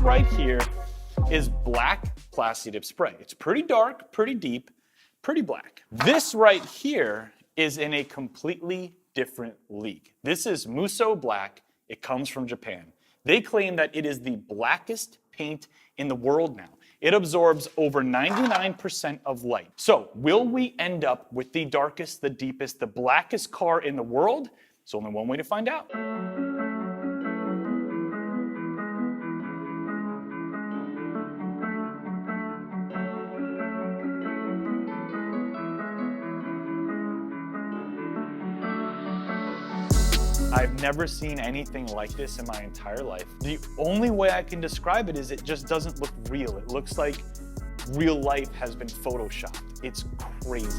right here is black Plasti Dip spray. It's pretty dark, pretty deep, pretty black. This right here is in a completely different league. This is Muso Black. It comes from Japan. They claim that it is the blackest paint in the world now. It absorbs over 99% of light. So will we end up with the darkest, the deepest, the blackest car in the world? There's only one way to find out. I've never seen anything like this in my entire life. The only way I can describe it is it just doesn't look real. It looks like real life has been photoshopped. It's crazy.